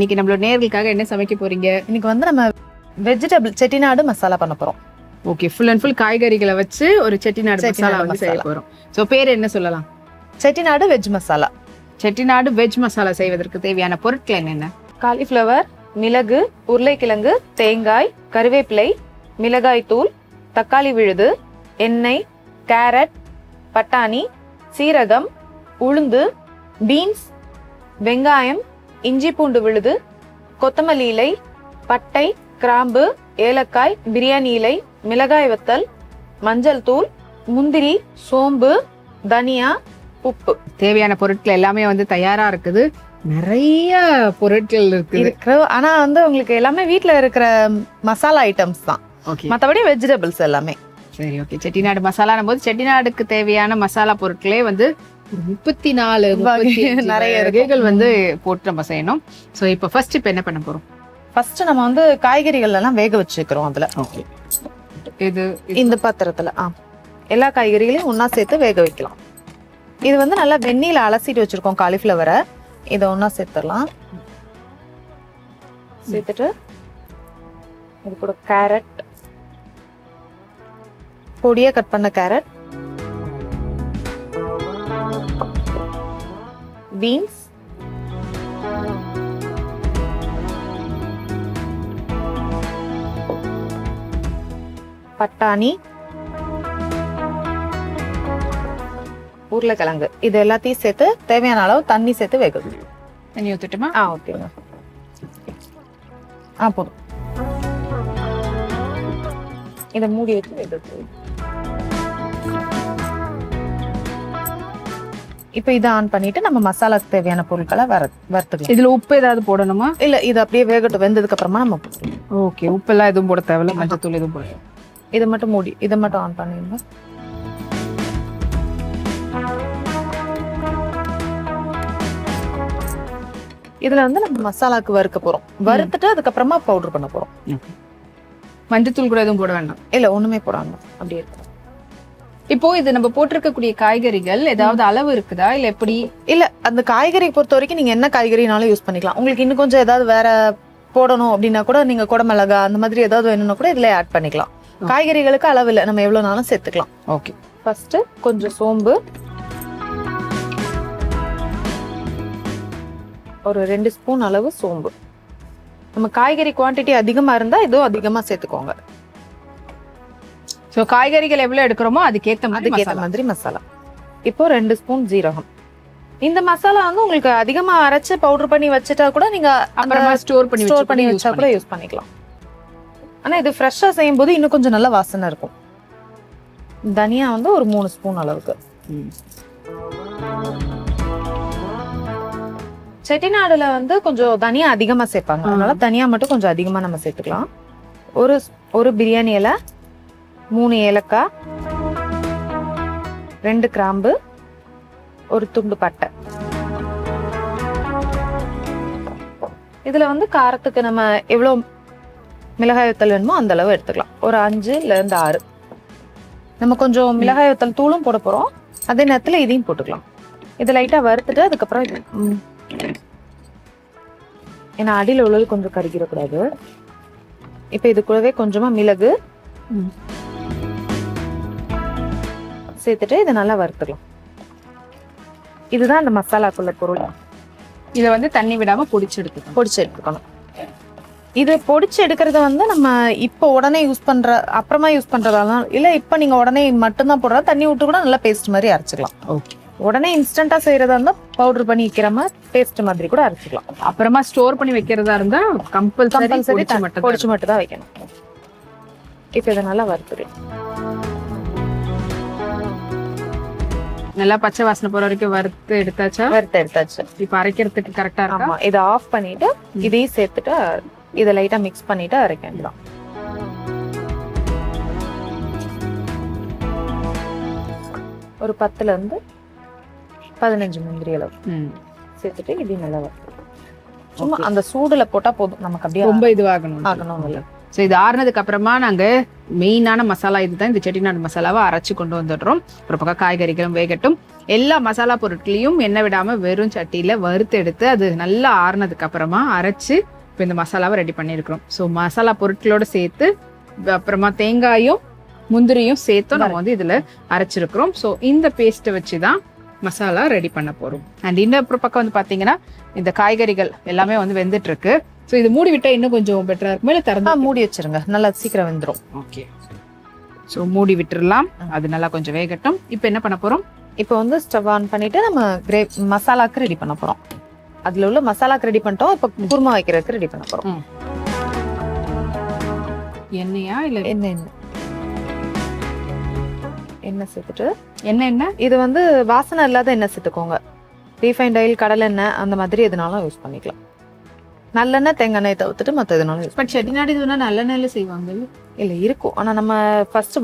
இன்னைக்கு நம்மளோட நேர்களுக்காக என்ன சமைக்க போறீங்க? இன்னைக்கு வந்து நம்ம வெஜிடபிள் செட்டிநாடு மசாலா பண்ண போறோம். ஓகே, ஃபுல் அண்ட் ஃபுல் காய்கறிகளை வச்சு ஒரு செட்டிநாடு மசாலா வந்து செய்ய போறோம். சோ பேர் என்ன சொல்லலாம்? செட்டிநாடு வெஜ் மசாலா. செட்டிநாடு வெஜ் மசாலா செய்வதற்கு தேவையான பொருட்கள் என்னென்ன? காலிஃப்ளவர், மிளகு, உருளைக்கிழங்கு, தேங்காய், கருவேப்பிலை, மிளகாய் தூள், தக்காளி விழுது, எண்ணெய், கேரட், பட்டாணி, சீரகம், உளுந்து, பீன்ஸ், வெங்காயம், இஞ்சி பூண்டு விழுது, கொத்தமல்லி இலை, பட்டை, கிராம்பு, ஏலக்காய், பிரியாணி இலை, மிளகாய் வத்தல், மஞ்சள் தூள், முந்திரி, சோம்பு, தனியா, உப்பு. தேவையான பொருட்கள் எல்லாமே வந்து தயாரா இருக்குது. நிறைய பொருட்கள் இருக்கு. ஆனா வந்து உங்களுக்கு எல்லாமே வீட்ல இருக்கிற மசாலா ஐட்டம்ஸ் தான். மற்றபடி வெஜிடபிள்ஸ் எல்லாமே. சரி, ஓகே. செட்டிநாடு மசாலான போது செட்டிநாடுக்கு தேவையான மசாலா பொருட்களே வந்து 34 நிறைய வகைகள் வந்து போட்டு நம்ம செய்யணும். ஸோ இப்போ ஃபர்ஸ்ட் இப்போ என்ன பண்ண போறோம்? ஃபர்ஸ்ட் நம்ம வந்து காய்கறிகள் எல்லாம் வேக வச்சுக்கிறோம். அதுல ஓகே, இது இந்த பாத்திரத்துல எல்லா காய்கறிகளையும் ஒன்னா சேர்த்து வேக வைக்கலாம். இது வந்து நல்லா வெந்நீல அலசிட்டு வச்சிருக்கோம் காலிஃப்ளவரை. இதை ஒன்னா சேர்த்துடலாம். சேர்த்துட்டு இது கூட கேரட், பொடியா கட் பண்ண கேரட், பீன்ஸ், பட்டாணி, உருளைக்கிழங்கு, இது எல்லாத்தையும் சேர்த்து தேவையான அளவு தண்ணி சேர்த்து வேக வைக்கணும். தண்ணி ஊத்துட்டுமா? ஓகேங்க. போதும். இதை மூடி வச்சு வேக வைக்கணும். இப்போ இதை ஆன் பண்ணிட்டு நம்ம மசாலாக்கு தேவையான பொருட்களை வறுத்துக்கலாம். இதுல உப்பு ஏதாவது போடணுமா? இல்ல, இது அப்படியே வேகட்டும். வெந்ததுக்கு அப்புறமா நம்ம போடுறோம். ஓகே, உப்பெல்லாம் எதுவும் போட தேவையில்ல, மஞ்சத்தூள் எதுவும் போட. இதை மட்டும் மூடி, இதை மட்டும் ஆன் பண்ணிடுங்க. இதுல வந்து நம்ம மசாலாக்கு வறுக்க போறோம். வறுத்துட்டு அதுக்கப்புறமா பவுடர் பண்ண போறோம். மஞ்சத்தூள் கூட எதுவும் போட வேண்டாம்? இல்ல, ஒண்ணுமே போடாம அப்படியே இருக்கும். இப்போ இது நம்ம போட்டிருக்கக்கூடிய காய்கறிகள் ஏதாவது அளவு இருக்குதா இல்ல எப்படி? இல்ல, அந்த காய்கறி பொறுத்த வரைக்கும் நீங்க என்ன காய்கறினாலும் யூஸ் பண்ணிக்கலாம். உங்களுக்கு இன்னும் கொஞ்சம் ஏதாவது வேற போடணும் அப்படின்னா கூட நீங்க குடமிளகா அந்த மாதிரி ஏதாவது வேணும்னா கூட இதுல ஆட் பண்ணிக்கலாம். காய்கறிகளுக்கு அளவு இல்லை, நம்ம எவ்வளவு நாளும் சேர்த்துக்கலாம். ஓகே, ஃபர்ஸ்ட் கொஞ்சம் சோம்பு, ஒரு 2 ஸ்பூன் அளவு சோம்பு. நம்ம காய்கறி குவான்டிட்டி அதிகமா இருந்தா இதுவும் அதிகமா சேர்த்துக்கோங்க. சோ காய்கறிகள் எவ்வளவு எடுக்கிறோமோ அதுக்கேத்த மாதிரி மசாலா. இப்போ 2 ஸ்பூன் ஜீரகம். இந்த மசாலா வந்து உங்களுக்கு அதிகமா அரைச்சு பவுடர் பண்ணி வச்சுட்டா கூட நீங்க அப்புறமா ஸ்டோர் பண்ணி வச்சா கூட யூஸ் பண்ணிக்கலாம். ஆனா இது ஃப்ரெஷ்ஷா செய்யும் போது இன்னும் கொஞ்சம் நல்ல வாசனை இருக்கும். தனியா வந்து ஒரு 3 ஸ்பூன் அளவுக்கு. செட்டிநாடுல வந்து கொஞ்சம் தனியா அதிகமா சேர்ப்பாங்க, அதனால தனியா மட்டும் கொஞ்சம் அதிகமா நம்ம சேர்த்துக்கலாம். ஒரு பிரியாணி இலை, 3 ஏலக்காய், 2 கிராம்பு, ஒரு துண்டு பட்டை. இதுல வந்து காரத்துக்கு நம்ம எவ்வளவு மிளகாய் வத்தல் வேணுமோ அந்த அளவு எடுத்துக்கலாம். ஒரு 5ல இருந்து 6. நம்ம கொஞ்சம் மிளகாய் வத்தல் தூளும் போட போறோம், அதே நேரத்துல இதையும் போட்டுக்கலாம். இதை லைட்டா வறுத்துட்டு அதுக்கப்புறம் ஏன்னா அடியில் உள்ளது கொஞ்சம் கருகிடக்கூடாது. இப்ப இது கூடவே கொஞ்சமா மிளகு சேர்த்துட்டு இதை நல்லா வறுத்துக்கலாம். இதுதான் அந்த மசாலாக்குள்ள பொருள். இதை வந்து தண்ணி விடாம பொடிச்சு எடுத்துக்கணும். இது பொடிச்சு எடுக்கிறத வந்து நம்ம இப்போ உடனே அப்புறமா யூஸ் பண்றதால இல்ல, இப்ப நீங்க உடனே மட்டும்தான் போடுறா, தண்ணி விட்டு கூட நல்லா பேஸ்ட் மாதிரி அரைச்சிக்கலாம். ஓகே, உடனே இன்ஸ்டன்டா செய்யறதா இருந்தா பவுடர் பண்ணி வைக்கிற மாதிரி பேஸ்ட் மாதிரி கூட அரைச்சிக்கலாம். அப்புறமா ஸ்டோர் பண்ணி வைக்கிறதா இருந்தா கம்பல்சரி பொடிச்சு மட்டும் தான் வைக்கணும். இப்ப இதை நல்லா வறுத்துறேன். நல்லா பச்சை வாசனை போற வரைக்கும் வறுத்து எடுத்தாச்சு. இப்ப அரைக்கிறதுக்கு கரெக்டா இருக்கும். இதை ஆஃப் பண்ணிட்டு இதையும் சேர்த்துட்டு இதை லைட்டா மிக்ஸ் பண்ணிட்டு அரைக்க வேண்டியதான். ஒரு 10ல இருந்து 15 முந்திரி அளவு சேர்த்துட்டு இதையும் நல்லா வறுத்து சும்மா அந்த சூடுல போட்டா போதும். நமக்கு அப்படியே ரொம்ப ஆகணும் இல்லை. ஸோ இது ஆறுனதுக்கு அப்புறமா நாங்கள் மெயினான மசாலா இதுதான், இந்த செட்டிநாடு மசாலாவை அரைச்சி கொண்டு வந்துடுறோம். ஒரு பக்கம் காய்கறிகளும் வேகட்டும். எல்லா மசாலா பொருட்களையும் எண்ணெய் விடாம வெறும் சட்டியில வறுத்து எடுத்து அது நல்லா ஆறுனதுக்கு அப்புறமா அரைச்சு இப்போ இந்த மசாலாவை ரெடி பண்ணியிருக்கிறோம். ஸோ மசாலா பொருட்களோட சேர்த்து அப்புறமா தேங்காயும் முந்திரியும் சேர்த்தும் நம்ம வந்து இதுல அரைச்சிருக்கிறோம். ஸோ இந்த பேஸ்ட்டை வச்சு தான் மசாலா ரெடி பண்ண போறோம். அண்ட் இன்னொரு பக்கம் வந்து பாத்தீங்கன்னா இந்த காய்கறிகள் எல்லாமே வந்து வெந்துட்டு இருக்கு. ஸோ இது மூடி விட்டா இன்னும் கொஞ்சம் பெட்டரா இருக்கும். இல்லை திறந்தா மூடி வச்சிருங்க, நல்லா சீக்கிரம் வெந்துடும். ஓகே, ஸோ மூடி விட்டுறலாம். அது நல்லா கொஞ்சம் வேகட்டும். இப்போ என்ன பண்ண போறோம்? இப்போ வந்து ஸ்டவ் ஆன் பண்ணிட்டு நம்ம மசாலாக்கு ரெடி பண்ண போறோம். அதுல உள்ள மசாலாக்கு ரெடி பண்ணிட்டோம். இப்போ குருமா வைக்கிறதுக்கு ரெடி பண்ண போறோம். எண்ணெயா இல்ல எண்ணெய் சேர்த்துட்டு என்ன இது வந்து வாசனை இல்லாத எண்ணெய் சேர்த்துக்கோங்க. ரீஃபைண்ட் ஆயில், கடலை எண்ணெய் அந்த மாதிரி எதுனாலும் யூஸ் பண்ணிக்கலாம். நல்லெண்ணெய், தேங்காய் எண்ணெய் தவிர்த்துட்டு மற்ற எதுனாலும் யூஸ். பட் செட்டிநாடு இதுனா நல்லெண்ணெயில செய்வாங்க இல்லை இருக்கும். ஆனால் நம்ம ஃபர்ஸ்ட்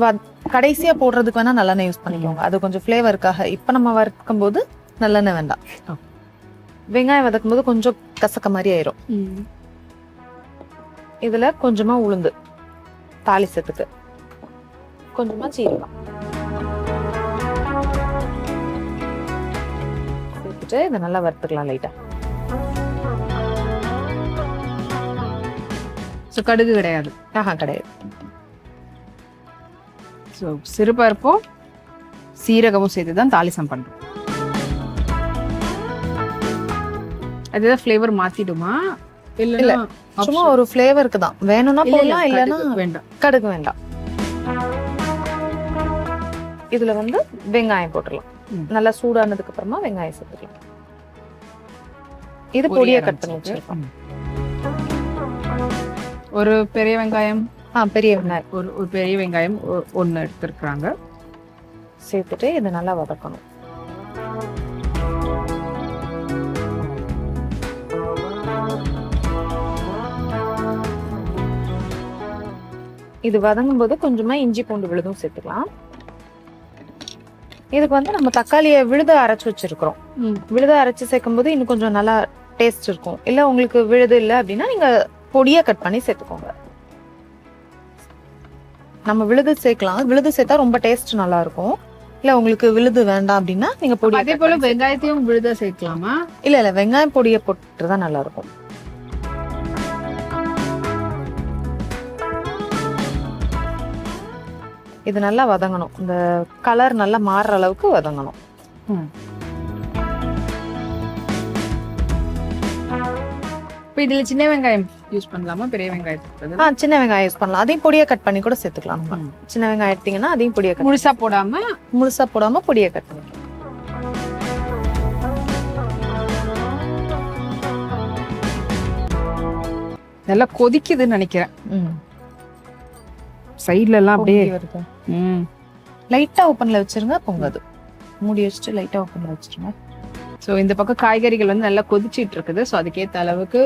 கடைசியா போடுறதுக்கு வேணா நல்லெண்ணெய் யூஸ் பண்ணிக்கோங்க. அது கொஞ்சம் ஃப்ளேவருக்காக. இப்போ நம்ம வறுக்கும் போது நல்லெண்ணெய் வேண்டாம். வெங்காயம் வதக்கும் போது கொஞ்சம் கசக்க மாதிரி ஆயிரும். இதுல கொஞ்சமா உளுந்து தாளிசத்துக்கு, கொஞ்சமா சீரகம் சேர்த்துட்டு இதை நல்லா வறுத்துக்கலாம் லைட்டா. ஸோ கடுகு கிடையாது? கிடையாது. ஸோ சிறுபருப்பும் சீரகமும் சேர்த்து தான் தாளிசம் பண்றோம். அதுதான் ஃப்ளேவர் மாத்திடுமா? இல்ல, சும்மா ஒரு ஃப்ளேவருக்கு தான். வேணும்னா போடலாம், இல்லைன்னா வேண்டாம். கடுகு வேண்டாம். இதுல வந்து வெங்காயம் போட்டுடலாம். நல்லா சூடானதுக்கு அப்புறமா வெங்காயம் சேர்த்துக்கலாம். இது பொடியா கட் பண்ணி வச்சிருக்கோம். ஒரு பெரிய வெங்காயம், பெரிய வெங்காயம் ஒரு பெரிய வெங்காயம் ஒன்று எடுத்துருக்குறாங்க. சேர்த்துட்டு இதை நல்லா வதக்கணும். இது வதங்கும் போது கொஞ்சமா இஞ்சி பூண்டு விழுதும் சேர்த்துக்கலாம். இதுக்கு வந்து நம்ம தக்காளியை விழுத அரைச்சு வச்சிருக்கிறோம். விழுத அரைச்சு சேர்க்கும் போது இன்னும் கொஞ்சம் நல்லா டேஸ்ட் இருக்கும். இல்ல உங்களுக்கு விழுது இல்லை அப்படின்னா நீங்க பொடியா கட் பண்ணி சேர்த்துக்கோங்க. நம்ம விழுது சேர்க்கலாம். விழுது சேர்த்தா ரொம்ப டேஸ்ட் நல்லா இருக்கும். இல்ல உங்களுக்கு விழுது வேண்டாம் அப்படின்னா நீங்க பொடி. அதே போல வெங்காயத்தையும் விழுத சேர்க்கலாமா? இல்ல வெங்காயம் பொடியை போட்டுதான் நல்லா இருக்கும். இது நல்லா வதங்கணும். இந்த கலர் நல்லா மாறுற அளவுக்கு வதங்கணும். இப்போ இதுல சின்ன வெங்காயம் யூஸ் பண்ணலாமா, பெரிய வெங்காயத்துக்கு? சின்ன வெங்காயம் யூஸ் பண்ணலாம். அதையும் பொடியா கட் பண்ணி கூட சேர்த்துக்கலாம். சின்ன வெங்காயம் எடுத்தீங்கன்னா அதையும் பொடியா கட், முழுசா போடாம பொடியா கட் பண்ணிக்கலாம். நல்லா கொதிக்குதுன்னு நினைக்கிறேன். சைடுல எல்லாம் அப்படியே வருது. லைட்டா ஓப்பன்ல வச்சிருங்க, பொங்காது. மூடி வச்சுட்டு லைட்டா ஓப்பன்ல வச்சிருங்க. ஸோ இந்த பக்கம் காய்கறிகள் வந்து நல்லா கொதிச்சிட்டு இருக்குது. ஸோ அதுக்கேற்ற அளவுக்கு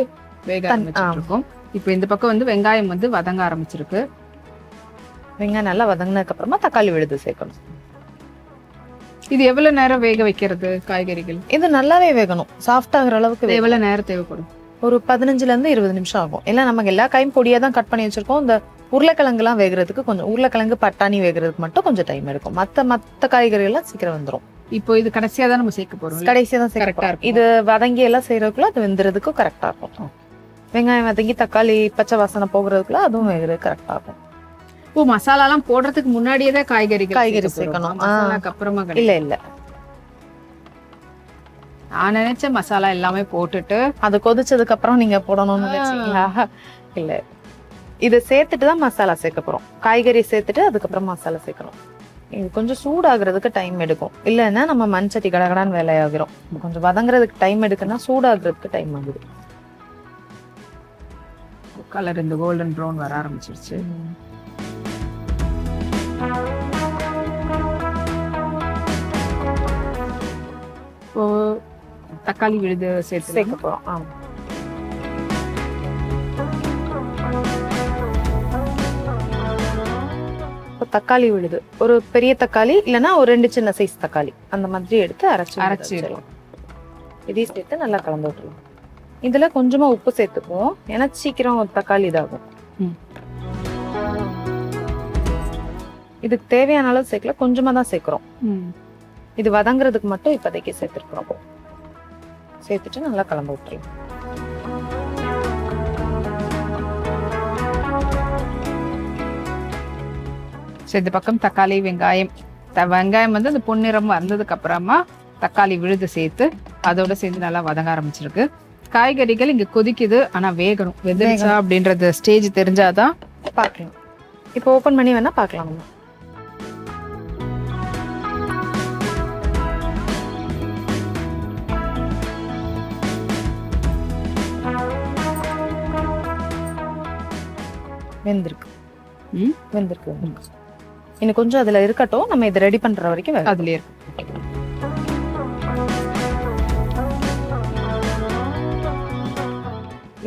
வேக ஆரம்பிச்சிட்டு இருக்கும். இப்போ இந்த பக்கம் வந்து வெங்காயம் வந்து வதங்க ஆரம்பிச்சிருக்கு. வெங்காயம் நல்லா வதங்கினதுக்கு அப்புறமா தக்காளி விழுது சேர்க்கணும். இது எவ்வளவு நேரம் வேக வைக்கிறது காய்கறிகள்? இது நல்லாவே வேகணும். சாஃப்ட் ஆகுற அளவுக்கு எவ்வளவு நேரம் தேவைப்படும்? ஒரு 15 இருந்து 20 நிமிஷம் ஆகும். இல்ல நமக்கு எல்லா காயும் பொடியா தான் கட் பண்ணி வச்சிருக்கோம். இந்த உருளைக்கிழங்கு எல்லாம் வேகிறதுக்கு கொஞ்சம், உருளைக்கிழங்கு பட்டாணி வேகிறதுக்கு மட்டும் கொஞ்சம் டைம் எடுக்கும். மத்த காய்கறி எல்லாம் சீக்கிரம் வந்துடும். இப்போ இது கடைசியா தான் நம்ம சேர்க்க போறோம். கடைசியா தான் கரெக்டா இருக்கும். இது வதங்கி எல்லாம் செய்யறதுக்குள்ள அது வெந்துறதுக்கும் கரெக்டா இருக்கும். வெங்காயம் வதங்கி தக்காளி பச்சை வாசனை போகிறதுக்குள்ள அதுவும் வேகிறது கரெக்டா இருக்கும். ஓ, மசாலா எல்லாம் போடுறதுக்கு முன்னாடியே தான் காய்கறி சேர்க்கணும். அப்புறமா இல்ல நான் நினைச்ச மசாலா எல்லாமே போட்டுட்டு அது கொதிச்சதுக்கு அப்புறம் நீங்க போடணும்னு நினைச்சீங்களா? இல்ல, இதை சேர்த்துட்டு தான் மசாலா சேர்க்க போறோம். காய்கறி சேர்த்துட்டு அதுக்கப்புறம் மசாலா சேர்க்கணும். இது கொஞ்சம் சூடாகிறதுக்கு டைம் எடுக்கும். இல்லைன்னா நம்ம மண்சட்டி கடகடான்னு வேலையாகிறோம். கொஞ்சம் வதங்குறதுக்கு டைம் எடுக்குன்னா சூடாகிறதுக்கு டைம் ஆகுது. கலர் இந்த கோல்டன் ப்ரௌன் வர ஆரம்பிச்சிருச்சு. இப்போ தக்காளி விழுது சேர்க்க போறோம். தக்காளி விழுது ஒரு பெரிய தக்காளி இல்லைன்னா ஒரு 2 சின்ன சைஸ் தக்காளி அந்த மாதிரி எடுத்து அரைச்சு இதையும் சேர்த்து நல்லா கலந்து விட்டுருவோம். இதுல கொஞ்சமா உப்பு சேர்த்துக்குவோம். ஏன்னா சீக்கிரம் தக்காளி இதாகும். இதுக்கு தேவையான அளவு சேர்க்கல, கொஞ்சமா தான் சேர்க்கிறோம். இது வதங்குறதுக்கு மட்டும் இப்போதைக்கு சேர்த்துருக்குறோம். சேர்த்துட்டு நல்லா கலந்து விட்டுருலாம். ஸோ இந்த பக்கம் தக்காளி வெங்காயம் வெங்காயம் வந்து அந்த பொன்னிறம் வந்ததுக்கு அப்புறமா தக்காளி விழுது சேர்த்து அதோட சேர்ந்து நல்லா வதங்க ஆரம்பிச்சிருக்கு. காய்கறிகள் இங்க கொதிக்குது, ஆனா வேகணும். வெந்துருச்சா அப்படின்றது ஸ்டேஜ் தெரிஞ்சாதான் பார்க்கலாம். இப்போ ஓபன் பண்ணி வேணா பார்க்கலாம் நம்ம. வெந்திருக்கு. வெந்திருக்கு. இன்னும் கொஞ்சம் அதுல இருக்கட்டும், நம்ம இதை ரெடி பண்ற வரைக்கும் அதுலயே இருக்கு.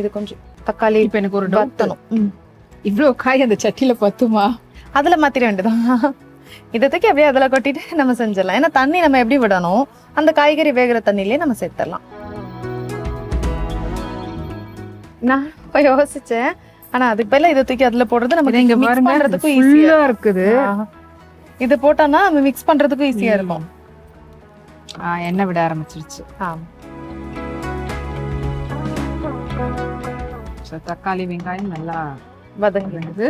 இது கொஞ்சம் தக்காளி இப்ப எனக்கு ஒரு வத்தணும். இவ்வளவு காய் அந்த சட்டியில பத்துமா? அதுல மாத்திர வேண்டியதான். இதத்துக்கு அப்படியே அதுல கொட்டிட்டு நம்ம செஞ்சிடலாம். ஏன்னா தண்ணி நம்ம எப்படி விடணும், அந்த காய்கறி வேகிற தண்ணியிலே நம்ம சேர்த்துடலாம். நான் யோசிச்சேன், ஆனா அதுக்கு பதிலா இதை தூக்கி அதுல போடுறது நமக்கு இங்க மிக்ஸ் பண்றதுக்கும் ஃபுல்லா ஈஸியா இருக்குது. இது போட்டோம்னா நம்ம மிக்ஸ் பண்றதுக்கும் ஈஸியா இருக்கும். எண்ணெய் விட ஆரம்பிச்சிருச்சு. தக்காளி வெங்காயம் நல்லா வதங்குது,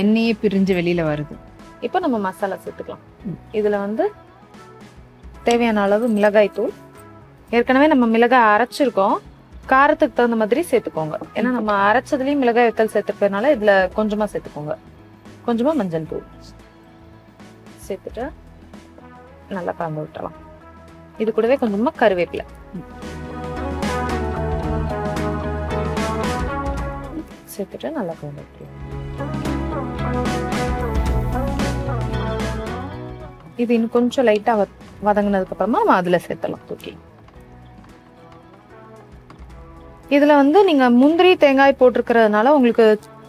எண்ணெயே பிரிஞ்சு வெளியில வருது. இப்போ நம்ம மசாலா சேர்த்துக்கலாம். இதுல வந்து தேவையான அளவு மிளகாய் தூள். ஏற்கனவே நம்ம மிளகாய் அரைச்சிருக்கோம், காரத்துக்கு தகுந்த மாதிரி சேர்த்துக்கோங்க. ஏன்னா நம்ம அரைச்சதுலயும் மிளகாய் வத்தல் சேர்த்துக்கிறதுனால இதுல கொஞ்சமா சேர்த்துக்கோங்க. கொஞ்சமா மஞ்சள் தூள் சேர்த்துட்டு நல்லா கலந்து விட்டுறலாம். இது கூடவே கொஞ்சமா கருவேப்பிலை சேர்த்துட்டு நல்லா கலந்து விட்டுறலாம். இது இன்னும் கொஞ்சம் லைட்டா வதங்கினதுக்கு அப்புறமா நம்ம அதுல சேர்த்தலாம் தூக்கி. இதுல வந்து நீங்க முந்திரி தேங்காய் போட்டிருக்கிறதுனால உங்களுக்கு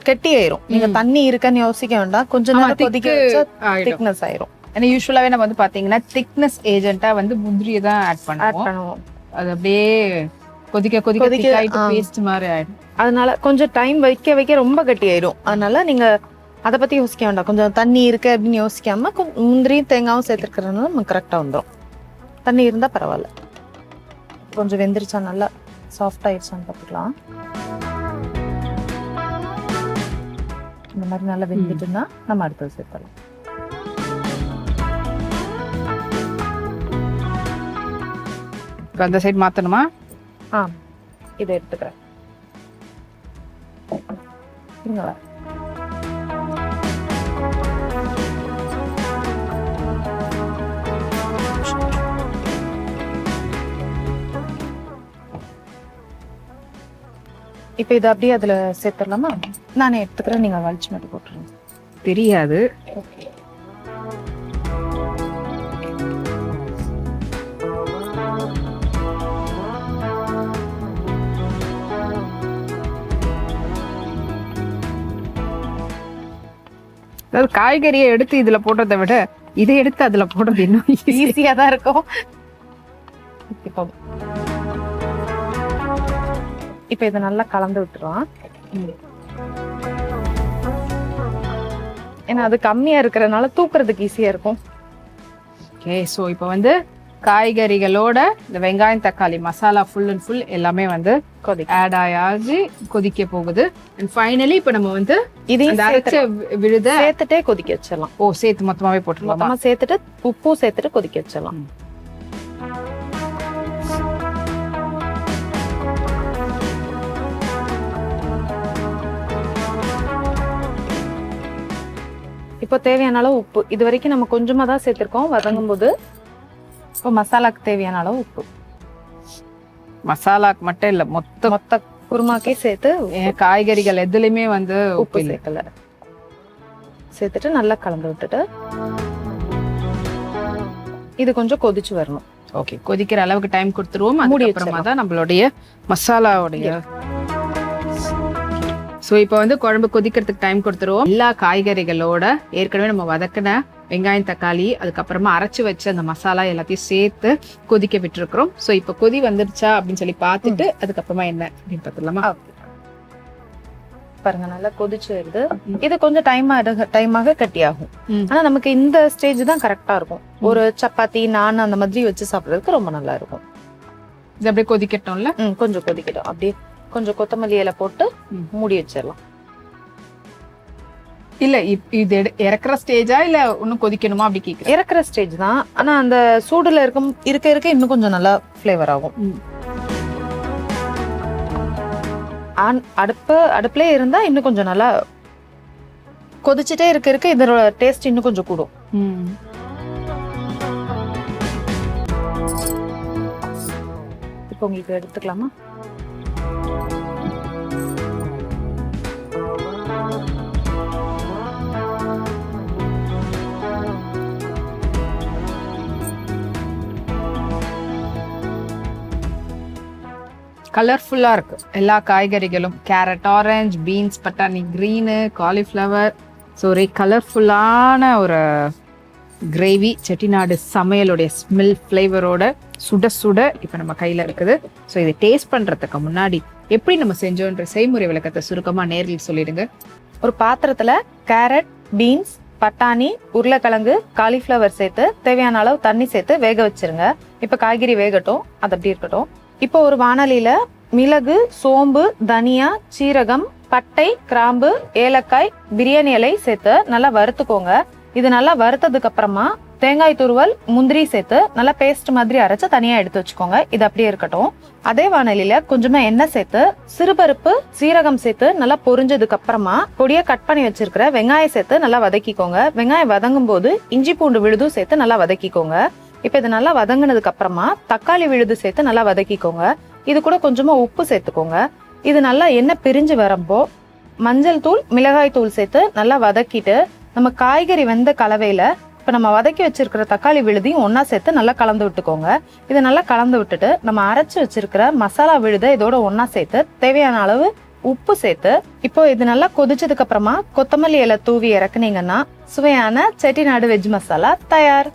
கெட்டி ஆயிரும். நீங்க தண்ணி இருக்கன்னு யோசிக்க வேண்டாம், கொஞ்ச நேரம் கொதிக்க வச்சா திக்னஸ் ஆயிரும். ஏன்னா யூஸ்வலாவே நம்ம வந்து பாத்தீங்கன்னா திக்னஸ் ஏஜென்ட்டா வந்து முந்திரியை தான் ஆட் பண்ணுவோம். அது அப்படியே கொதிக்க கொதிக்க பேஸ்ட் மாதிரி ஆயிடும். அதனால கொஞ்சம் டைம் வைக்க வைக்க ரொம்ப கெட்டி ஆயிடும். அதனால நீங்க அதை பத்தி யோசிக்க வேண்டாம். கொஞ்சம் தண்ணி இருக்கு அப்படின்னு யோசிக்காம முந்திரியும் தேங்காயும் சேர்த்துக்கிறதுனால நமக்கு கரெக்டா வந்துடும். தண்ணி இருந்தா பரவாயில்ல. கொஞ்சம் வெந்திரிச்சா நல்லா சாஃப்ட் ஆயிடுச்சான்னு பார்த்துக்கலாம். இந்த மாதிரி நல்லா வெந்துட்டுன்னா நம்ம அடுத்தது சேர்த்தலாம். அந்த சைடு மாத்தணுமா? இதை எடுத்துக்கிறேன். இப்ப இது அப்படியே அதுல சேர்த்துடலாமா? நானே எடுத்துக்கிறேன், நீங்க வலிச்சு மட்டும் போட்டுருங்க. தெரியாது. அதாவது காய்கறியை எடுத்து இதுல போடுறதை விட இதை எடுத்து அதுல போடுறது இன்னும் ஈஸியா தான் இருக்கும். இப்ப இதை நல்லா கலந்து விட்டுருவோம். ஏன்னா அது கம்மியா இருக்கிறதுனால தூக்குறதுக்கு ஈஸியா இருக்கும். ஓகே, ஸோ இப்போ வந்து காய்கறிகளோட இந்த வெங்காயம் தக்காளி மசாலா ஃபுல் அண்ட் ஃபுல் எல்லாமே வந்து ஆட் ஆகி கொதிக்க போகுது. அண்ட் ஃபைனலி இப்போ நம்ம வந்து இதையும் அரைச்ச விழுத சேர்த்துட்டே கொதிக்க வச்சிடலாம். சேர்த்து மொத்தமாவே போட்டுருலாம். மொத்தமா சேர்த்துட்டு உப்பு சேர்த்துட்டு கொதிக்க வச்சிடலாம். இப்போ தேவையான அளவு உப்பு. இது வரைக்கும் நம்ம கொஞ்சமா தான் சேர்த்திருக்கோம் வதங்கும் போது. இப்போ மசாலாக்கு தேவையான அளவு உப்பு. மசாலாக்கு மட்டும் இல்ல, மொத்த குருமாக்கே சேர்த்து காய்கறிகள் எதுலயுமே வந்து உப்பு சேர்க்கல. சேர்த்துட்டு நல்லா கலந்து விட்டுட்டு இது கொஞ்சம் கொதிச்சு வரணும். ஓகே, கொதிக்கிற அளவுக்கு டைம் கொடுத்துருவோம். அதுக்கப்புறமா தான் நம்மளுடைய மசாலாவுடைய ஸோ இப்போ வந்து குழம்பு கொதிக்கிறதுக்கு டைம் கொடுத்துருவோம். எல்லா காய்கறிகளோட ஏற்கனவே நம்ம வதக்கின வெங்காயம் தக்காளி அதுக்கப்புறமா அரைச்சு வச்ச அந்த மசாலா எல்லாத்தையும் சேர்த்து கொதிக்க விட்டுருக்குறோம். ஸோ இப்போ கொதி வந்துருச்சா அப்படின்னு சொல்லி பார்த்துட்டு அதுக்கப்புறமா என்ன அப்படின்னு பார்த்துடலாமா? பாருங்க நல்லா கொதிச்சு வருது. இது கொஞ்சம் டைமாக கட்டியாகும். ஆனா நமக்கு இந்த ஸ்டேஜ் தான் கரெக்டா இருக்கும். ஒரு சப்பாத்தி நான் அந்த மாதிரி வச்சு சாப்பிடுறதுக்கு ரொம்ப நல்லா இருக்கும். இது அப்படியே கொதிக்கட்டும்ல. கொஞ்சம் கொதிக்கட்டும். அப்படியே கொஞ்சம் கொத்தமல்லி இலை போட்டு மூடி வச்சிடலாம். இல்ல இது இறக்குற ஸ்டேஜா இல்ல இன்னும் கொதிக்கணுமா அப்படி கேக்குறேன். இறக்குற ஸ்டேஜ் தான். ஆனா அந்த சூடுல இருக்க இன்னும் கொஞ்சம் நல்லா ஃப்ளேவர் ஆகும். அடுப்புல இருந்தா இன்னும் கொஞ்சம் நல்லா கொதிச்சுட்டே இருக்க இதோட டேஸ்ட் இன்னும் கொஞ்சம் கூடும். இப்போ உங்களுக்கு எடுத்துக்கலாமா? கலர்ஃபுல்லா இருக்கு எல்லா காய்கறிகளும். கேரட், ஆரஞ்சு, பீன்ஸ், பட்டாணி, கிரீனு, காலிஃப்ளவர். ஸோ ஒரே கலர்ஃபுல்லான ஒரு கிரேவி, செட்டிநாடு சமையலுடைய ஸ்மெல் ஃப்ளேவரோட சுட சுட இப்போ நம்ம கையில் இருக்குது. ஸோ இதை டேஸ்ட் பண்ணுறதுக்கு முன்னாடி எப்படி நம்ம செஞ்சோன்ற செய்முறை விளக்கத்தை சுருக்கமாக நேரில் சொல்லிடுங்க. ஒரு பாத்திரத்துல கேரட், பீன்ஸ், பட்டாணி, உருளைக்கிழங்கு, காலிஃப்ளவர் சேர்த்து தேவையான அளவு தண்ணி சேர்த்து வேக வச்சிருங்க. இப்போ காய்கறி வேகட்டும், அது அப்படி இருக்கட்டும். இப்போ ஒரு வாணலியில மிளகு, சோம்பு, தனியா, சீரகம், பட்டை, கிராம்பு, ஏலக்காய், பிரியாணி இலை சேர்த்து நல்லா வறுத்துக்கோங்க. இது நல்லா வறுத்ததுக்கு அப்புறமா தேங்காய் துருவல், முந்திரி சேர்த்து நல்லா பேஸ்ட் மாதிரி அரைச்சு தனியா எடுத்து வச்சுக்கோங்க. இது அப்படியே இருக்கட்டும். அதே வாணலியில கொஞ்சமா எண்ணெய் சேர்த்து சிறுபருப்பு, சீரகம் சேர்த்து நல்லா பொரிஞ்சதுக்கு அப்புறமா பொடியா கட் பண்ணி வச்சிருக்கிற வெங்காயம் சேர்த்து நல்லா வதக்கிக்கோங்க. வெங்காயம் வதங்கும் போது இஞ்சி பூண்டு விழுதும் சேர்த்து நல்லா வதக்கிக்கோங்க. இப்போ இது நல்லா வதங்கினதுக்கு அப்புறமா தக்காளி விழுது சேர்த்து நல்லா வதக்கிக்கோங்க. இது கூட கொஞ்சமா உப்பு சேர்த்துக்கோங்க. இது நல்லா எண்ணெய் பிரிஞ்சு வரப்போ மஞ்சள் தூள், மிளகாய் தூள் சேர்த்து நல்லா வதக்கிட்டு நம்ம காய்கறி வெந்த கலவையில இப்போ நம்ம வதக்கி வச்சிருக்கிற தக்காளி விழுதையும் ஒன்னா சேர்த்து நல்லா கலந்து விட்டுக்கோங்க. இதை நல்லா கலந்து விட்டுட்டு நம்ம அரைச்சு வச்சிருக்கிற மசாலா விழுதை இதோட ஒன்னா சேர்த்து தேவையான அளவு உப்பு சேர்த்து இப்போ இது நல்லா கொதிச்சதுக்கு அப்புறமா கொத்தமல்லி இலை தூவி இறக்குனீங்கன்னா சுவையான செட்டிநாடு வெஜ் மசாலா தயார்.